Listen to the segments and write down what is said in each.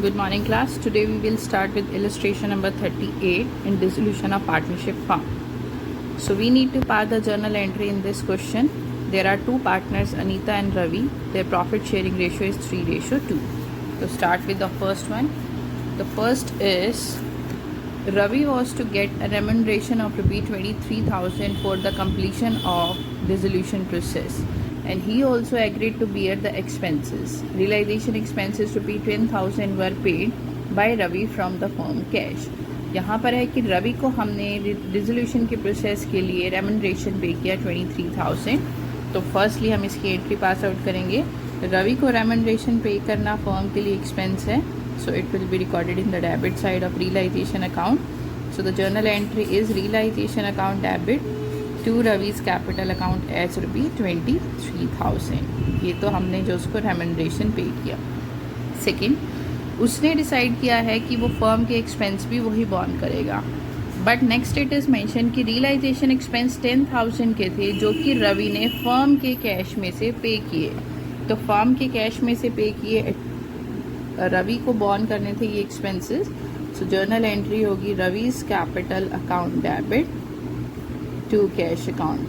Good morning class. Today we will start with illustration number 38 in dissolution of partnership firm. So we need to pass the journal entry in this question. There are two partners, Anita and Ravi. Their profit sharing ratio is 3:2. So start with the first one. The first is Ravi was to get a remuneration of Rs 23,000 for the completion of dissolution process, and he also agreed to bear the expenses. Realization expenses Rs 10,000 were paid by Ravi from the firm cash. यहाँ पर है कि रवि को हमने dissolution के process के लिए remuneration पे किया 23,000. तो फर्स्टली हम इसकी एंट्री पास आउट करेंगे. रवि को रेमुनरेशन पे करना फर्म के लिए एक्सपेंस है, so it will be recorded in the debit side of realization account. So the journal entry is realization account debit to Ravi's capital account as Rs 23,000. ये तो हमने जो उसको रेमुनरेशन पे किया. सेकेंड, उसने डिसाइड किया है कि वो फर्म के एक्सपेंस भी वही बॉर्न करेगा. But next it is mention कि रियलाइजेशन एक्सपेंस 10,000 के थे जो कि रवि ने फर्म के कैश में से पे किए. तो फर्म के कैश में से पे किए, रवि को बॉर्न करने थे ये एक्सपेंसेस. सो जर्नल एंट्री होगी Ravi's capital account debit to cash account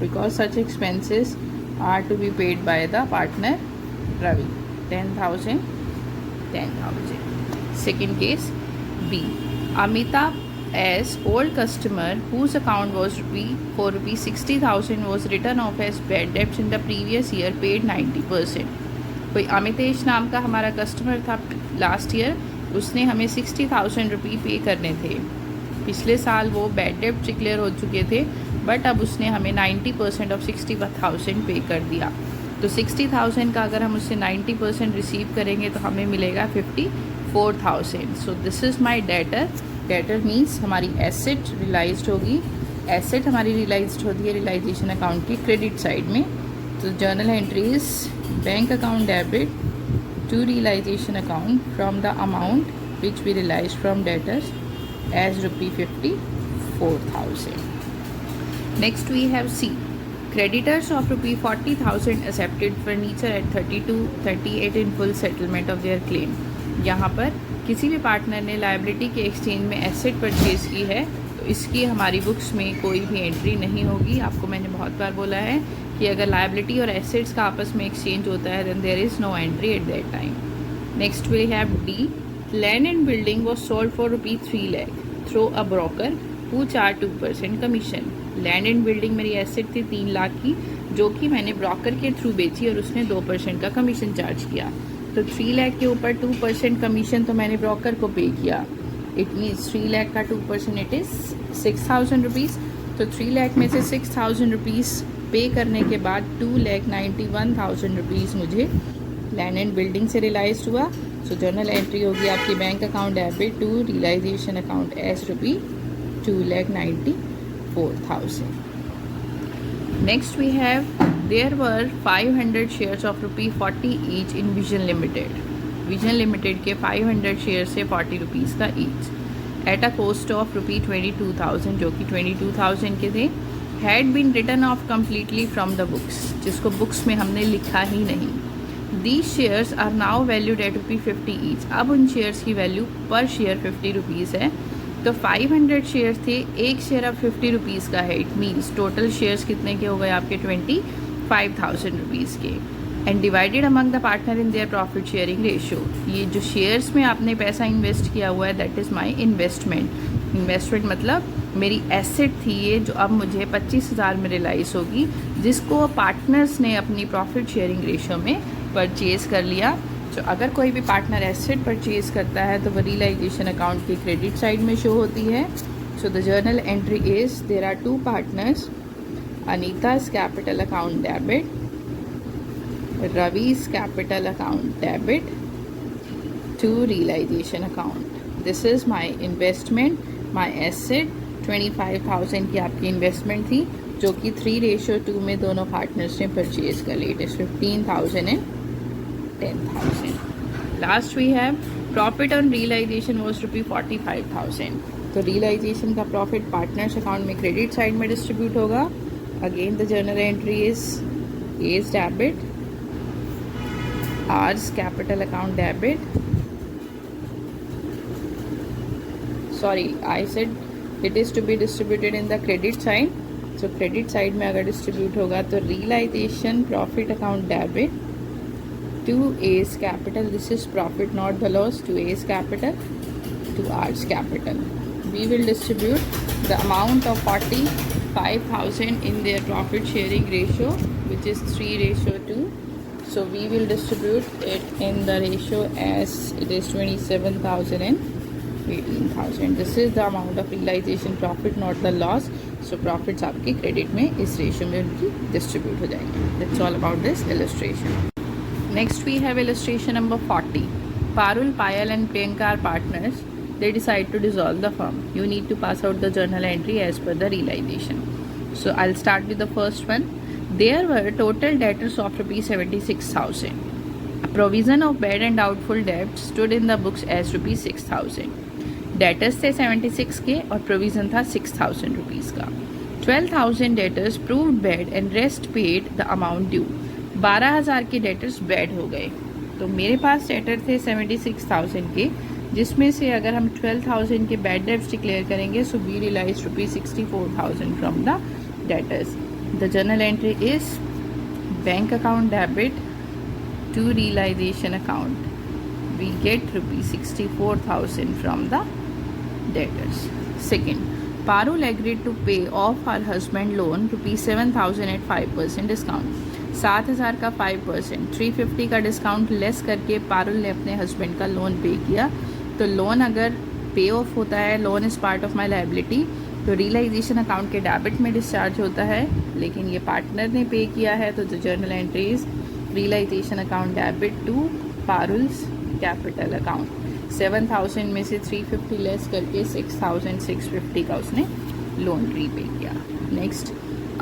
because such expenses are to be paid by the partner Ravi. 10,000. Second case B. Amita as old customer whose account was for Rs 60,000 was written off as bad debts in the previous year paid 90%. कोई अमितेश नाम का हमारा customer था last year, उसने हमें 60,000 रुपये पे करने थे. पिछले साल वो बैड डेब्ट डिक्लेयर हो चुके थे, बट अब उसने हमें 90% ऑफ 60,000 पे कर दिया. तो 60,000 का अगर हम उससे 90% रिसीव करेंगे तो हमें मिलेगा 54,000. So this is my debtor. Debtor means हमारी एसेट रियलाइज्ड होगी. एसेट हमारी रियलाइज्ड होती है रियलाइजेशन अकाउंट की क्रेडिट साइड में. तो journal entry is bank account debit to realisation account from the amount which we realise from debtors as Rs 54,000. Next we have C. Creditors of Rs 40,000 accepted furniture at 38 in full settlement of their claim. यहाँ पर किसी भी partner ने liability के exchange में asset purchase की है तो इसकी हमारी बुक्स में कोई भी एंट्री नहीं होगी. आपको मैंने बहुत बार बोला है कि अगर लाइबिलिटी और एसेट्स का आपस में एक्सचेंज होता है then there is no entry at that time. Next we have D. Land and building was sold for Rs 3 lakh through a broker who charge 2% commission. Land and building मेरी asset थी 3 लाख की जो कि मैंने broker के through बेची और उसने 2% का कमीशन चार्ज किया. तो 3 लाख के ऊपर 2% कमीशन तो मैंने ब्रोकर को पे किया. इट मीन्स 3 लाख का 2% इट इज़ 6,000 रुपीज़. तो 3 लाख में से 6,000 रुपीज़ पे करने के बाद 2,91,000 रुपीज़ मुझे लैंड एंड बिल्डिंग से रियलाइज हुआ. सो जर्नल एंट्री होगी आपकी bank account debit to realisation account as Rs 2,94,000. Next we have there were 500 shares of Rs 40 each in Vision Limited. Vision Limited के 500 शेयर से 40 rupees का each at a cost of Rs 22,000 जो कि 22,000 के थे. Had been written off completely from the books जिसको books में हमने लिखा ही नहीं. These shares are now valued at Rs 50 each. अब उन शेयर्स की वैल्यू पर शेयर 50 रुपीज़ है. तो 500 शेयर्स थे, एक शेयर अब 50 रुपीज़ का है. इट मीन्स टोटल शेयर्स कितने के हो गए आपके 25,000 रुपीज़ के. And divided among the partner in their profit sharing ratio. ये जो शेयर्स में आपने पैसा इन्वेस्ट किया हुआ है that is my investment. Investment मतलब मेरी एसेट थी ये जो अब मुझे 25,000 में रियलाइज़ होगी जिसको पार्टनर्स ने अपनी प्रॉफिट शेयरिंग रेशियो में परचेज़ कर लिया. तो अगर कोई भी पार्टनर एसेट परचेज करता है तो वो रियलाइजेशन अकाउंट की क्रेडिट साइड में शो होती है. So the journal entry is there are two partners. Anita's capital account debit, Ravi's capital account debit to realisation account. This is my investment, my asset. 25,000 की आपकी इन्वेस्टमेंट थी जो कि 3:2 में दोनों पार्टनर्स ने परचेज कर ली. It is 15,000 and 10,000. Last we have profit on realization was Rs 45,000. तो रियलाइजेशन का प्रॉफिट पार्टनर्स अकाउंट में क्रेडिट साइड में डिस्ट्रीब्यूट होगा. Again the journal entry is debit, R's capital account debit sorry I said it is to be distributed in the credit side. So credit side में अगर distribute होगा तो realisation profit account debit to A's capital. This is profit not the loss. To A's capital to R's capital. We will distribute the amount of 45,000 in their profit sharing ratio, which is 3:2. So we will distribute it in the ratio as it is 27,000 and 18,000. This is the amount of realization profit not the loss. So profits आपके credit में इस ratio में उनकी distribute हो जाएंगे. That's all about this illustration. Next we have illustration number 40. Parul, Payal and Priyanka are partners. They decide to dissolve the firm. You need to pass out the journal entry as per the realization. So I'll start with the first one. There were total debtors of rupees 76,000. A provision of bad and doubtful debt stood in the books as rupees 6,000. Debtors थे 76 के और provision था 6,000 rupees का. 12,000 debtors proved bad and rest paid the amount due. 12,000 के debtors bad हो गए. तो मेरे पास डेटर थे 76,000 के, जिसमें से अगर हम 12,000 के बैड डेट्स डिक्लेयर करेंगे so we realise rupees 64,000 from the debtors. The journal entry is bank account debit to realisation account. We get rupees 64,000 from the debtors. Second, Parul agreed to pay off her husband loan rupees 7,000 at 5% discount. 7,000 का 5%, 350 का discount less करके पारुल ने अपने husband का loan पे किया. तो loan अगर पे ऑफ होता है, loan is part of my liability, तो रियलाइजेशन अकाउंट के डेबिट में डिस्चार्ज होता है. लेकिन ये पार्टनर ने पे किया है तो the journal entries realisation account debit to Parul's capital account. 7,000 में से 350 लेस करके 6,650 का उसने लोन रीपे किया. Next,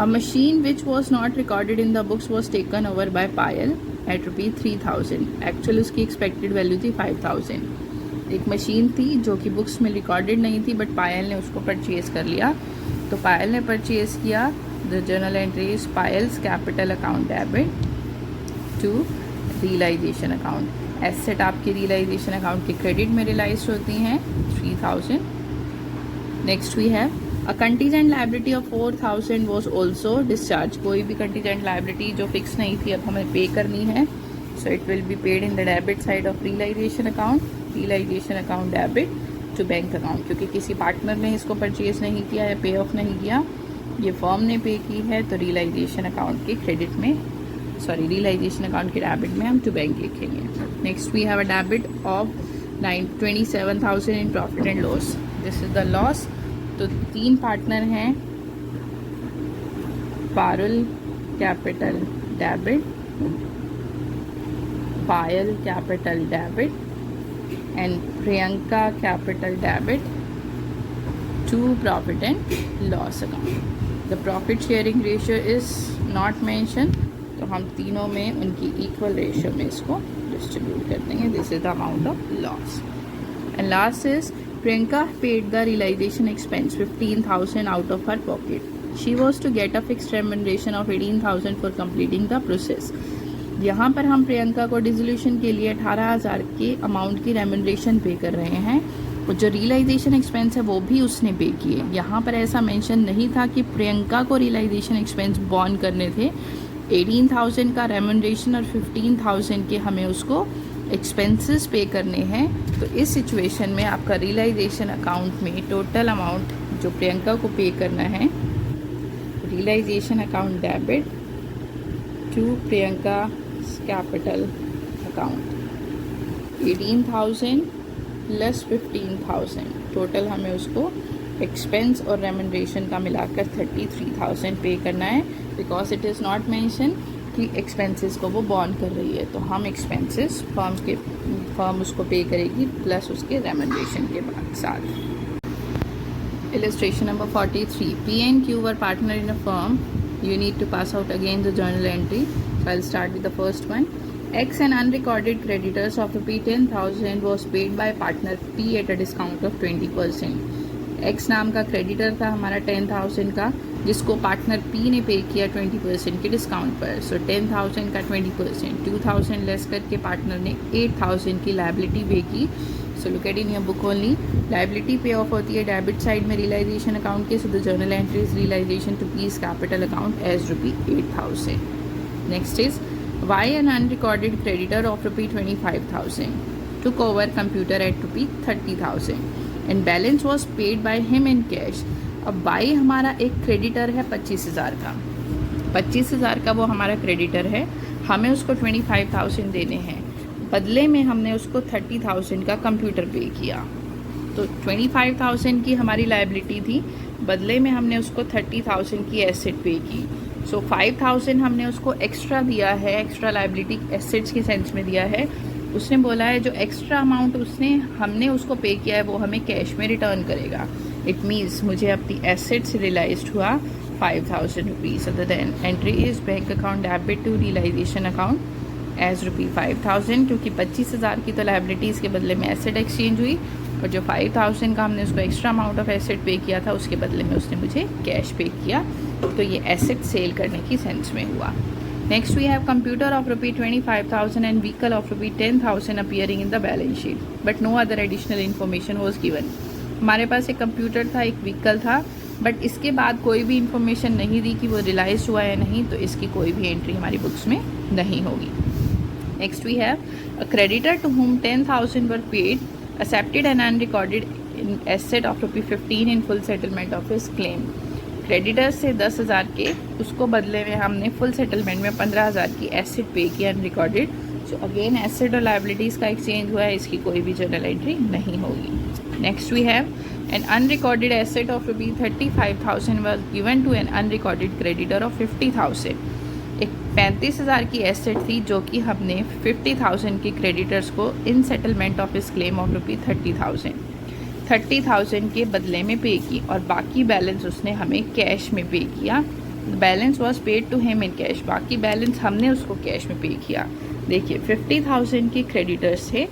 a machine which was not recorded in the books was taken over by Payal at rupees 3,000. Actual उसकी एक्सपेक्टेड वैल्यू थी 5,000. एक machine थी जो कि बुक्स में रिकॉर्डेड नहीं थी बट पायल ने उसको परचेज कर लिया. तो पायल ने परचेज किया. The journal entry is Payal's capital account debit to realisation account. Asset आपकी रियलाइजेशन अकाउंट के क्रेडिट में रियलाइज होती हैं 3,000. Next we have A contingent liability of 4,000 was also discharged. कोई भी contingent liability जो फिक्स नहीं थी अब हमें पे करनी है. So it will be paid in the debit side of realization account. Realization account debit to bank account. क्योंकि किसी पार्टनर ने इसको परचेज नहीं किया या पे ऑफ नहीं किया, ये फर्म ने पे की है, तो रियलाइजेशन अकाउंट के क्रेडिट में रियलाइजेशन अकाउंट के डेबिट में हम टू बैंक लिखेंगे. Next we have a debit of 27,000 in profit and loss. This is the loss. तो 3 पार्टनर हैं, Parul capital debit, Payal capital debit and Priyanka capital debit to profit and loss account. The profit sharing ratio is not mention, तो हम तीनों में उनकी equal ratio में इसको distribute कर देंगे. This is the amount of loss. And last is Priyanka paid the realization expense 15,000 out of her pocket. She was to get a fixed remuneration of 18,000 for completing the process. यहाँ पर हम प्रियंका को dissolution के लिए 18,000 के amount की remuneration पे कर रहे हैं और जो रियलाइजेशन एक्सपेंस है वो भी उसने पे किए. यहाँ पर ऐसा मेंशन नहीं था कि प्रियंका को रियलाइजेशन एक्सपेंस बॉर्न करने थे. 18,000 का रेमुनरेशन और 15,000 के हमें उसको एक्सपेंसेस पे करने हैं. तो इस सिचुएशन में आपका रियलाइजेशन अकाउंट में टोटल अमाउंट जो प्रियंका को पे करना है, realisation account debit to Priyanka capital account 18,000 less 15,000, total हमें उसको एक्सपेंस और रेमुनरेशन का मिलाकर 33,000 पे करना है. Because it is not mention कि एक्सपेंसेस को वो बॉर्न कर रही है, तो हम एक्सपेंसेस फर्म उसको पे करेगी प्लस उसके रेमुनरेशन के बाद साथ. Illustration number 43. P and Q were partner in a firm. You need to pass out again the journal entry. So I'll start with the first one. X and unrecorded creditors of rupees 10,000 was paid by partner P at a discount of 20%. X नाम का creditor था हमारा 10,000 का, जिसको partner P ने पे किया 20% के डिस्काउंट पर. सो 10,000 का 20%, 2,000 लेस करके पार्टनर ने 8,000 की लायबिलिटी पे की. So look at in your book only. Liability pay off होती है डेबिट साइड में रियलाइजेशन अकाउंट के. So the journal entry is realisation to P's capital account as ₹8,000. Next is Y an unrecorded creditor of ₹25,000 took over computer at ₹30,000 and balance was paid by him in cash. अब by हमारा एक creditor है 25,000 का. 25,000 का वो हमारा creditor है, हमें उसको 25,000 देने हैं. बदले में हमने उसको 30,000 का कंप्यूटर पे किया. तो 25,000 की हमारी लायबिलिटी थी, बदले में हमने उसको 30,000 की एसेट पे की. सो 5,000 हमने उसको एक्स्ट्रा दिया है, एक्स्ट्रा लायबिलिटी एसेट्स के सेंस में दिया है. उसने बोला है जो एक्स्ट्रा अमाउंट हमने उसको पे किया है वो हमें कैश में रिटर्न करेगा. इट मीन्स मुझे अपनी एसेट्स रियलाइज्ड हुआ 5,000 rupees. Other then entry is bank account debit to realisation account as ₹5,000, क्योंकि 25,000 की तो लायबिलिटीज़ के बदले में एसेट एक्सचेंज हुई, और जो 5,000 का हमने उसको extra amount of asset pay किया था उसके बदले में उसने मुझे कैश पे किया. तो ये एसेट सेल करने की सेंस में हुआ. Next we have computer of ₹25,000 and vehicle of ₹10,000 appearing in the balance sheet, but no other additional information was given. हमारे पास एक कंप्यूटर था, एक व्हीकल था, बट इसके बाद कोई भी इंफॉर्मेशन नहीं दी कि वो रियलाइज हुआ या नहीं, तो इसकी कोई भी एंट्री हमारी बुक्स में नहीं होगी. Next we have a creditor to whom 10,000 were paid accepted an unrecorded asset of ₹15 in full settlement of his claim. Creditor से 10,000 के उसको बदले में हमने फुल सेटलमेंट में 15,000 की एसेट पे किया अनरिकॉर्डेड. सो अगेन एसेट और लायबिलिटीज़ का एक्सचेंज हुआ है, इसकी कोई भी जर्नल एंट्री नहीं होगी. Next we have an unrecorded asset of ₹35,000 was given to an unrecorded creditor of 50,000. एक 35,000 की एसेट थी जो कि हमने 50,000 के क्रेडिटर्स को इन सेटलमेंट ऑफ इस क्लेम ऑफ ₹30,000 के बदले में पे की, और बाकी बैलेंस उसने हमें कैश में पे किया. Balance was paid to him in cash. बाकी बैलेंस हमने उसको कैश में पे किया. देखिए 50,000 के क्रेडिटर्स थे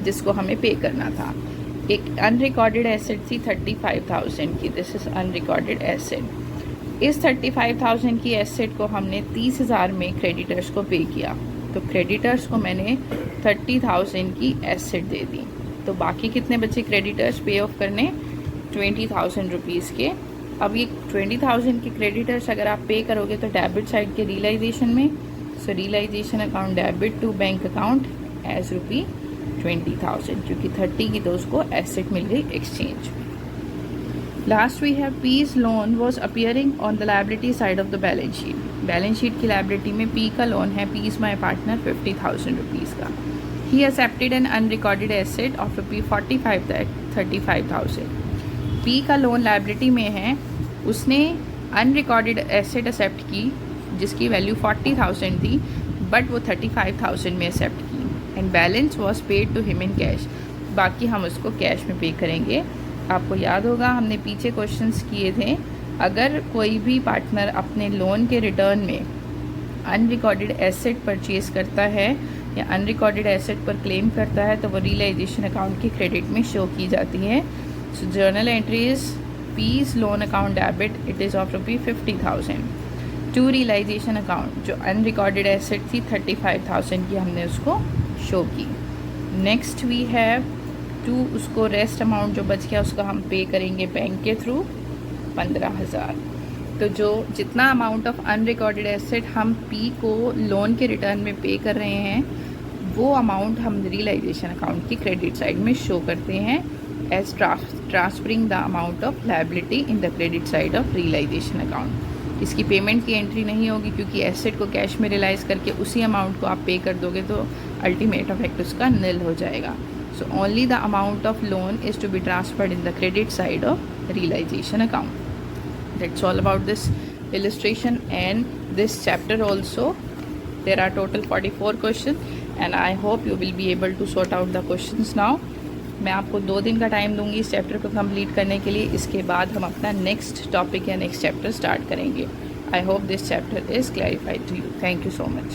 जिसको हमें पे करना था. एक अनरिकॉर्डेड एसेट थी 35,000 की. This is unrecorded asset. इस 35,000 की एसेट को हमने 30,000 में क्रेडिटर्स को पे किया. तो क्रेडिटर्स को मैंने 30,000 की एसेट दे दी. तो बाकी कितने बचे क्रेडिटर्स पे ऑफ करने? 20,000 रुपीज़ के. अब ये 20,000 के क्रेडिटर्स अगर आप पे करोगे तो डेबिट साइड के रियलाइजेशन में. So realisation account debit to bank account as ₹20,000, क्योंकि 30 की तो उसको एसेट मिल गई exchange. Last we have P's loan was appearing on the liability side of the balance sheet. Balance sheet की लायबिलिटी में पी का लोन है, पीस माई पार्टनर 50,000 रुपीज़ का. He accepted an unrecorded asset of ₹35,000. P का loan liability में है, उसने unrecorded asset accept की जिसकी वैल्यू 40,000 थी, बट वो 35,000 में एक्सेप्ट की. And balance was paid to him in cash. बाकी हम उसको कैश में पे करेंगे. आपको याद होगा हमने पीछे क्वेश्चंस किए थे, अगर कोई भी पार्टनर अपने लोन के रिटर्न में अनरिकॉर्डेड एसेट परचेज करता है या अनरिकॉर्डेड एसेट पर क्लेम करता है तो वो रियलाइजेशन अकाउंट की क्रेडिट में शो की जाती है. So journal entry is P's loan account debit, it is of ₹50,000 to realisation account. जो अनरिकॉर्डेड एसेट थी 35,000 की हमने उसको शो की. नेक्स्ट वी हैव टू, उसको रेस्ट अमाउंट जो बच गया उसका हम पे करेंगे बैंक के थ्रू 15,000. तो जो जितना अमाउंट ऑफ अनरिकॉर्डेड एसेट हम पी को लोन के रिटर्न में पे कर रहे हैं वो अमाउंट हम रियलाइजेशन अकाउंट की क्रेडिट साइड में शो करते हैं as transferring the amount of liability in the credit side of realisation account. इसकी पेमेंट की एंट्री नहीं होगी क्योंकि एसेट को कैश में रियलाइज करके उसी अमाउंट को आप पे कर दोगे तो अल्टीमेट इफेक्ट उसका निल हो जाएगा. So only the amount of loan is to be transferred in the credit side of realisation account. That's all about this illustration and this chapter also. There are total 44 questions and I hope you will be able to sort out the questions now. मैं आपको 2 दिन का time दूंगी इस chapter को complete करने के लिए. इसके बाद हम अपना नेक्स्ट टॉपिक या नेक्स्ट चैप्टर स्टार्ट करेंगे. I hope this chapter is clarified to you. Thank you so much.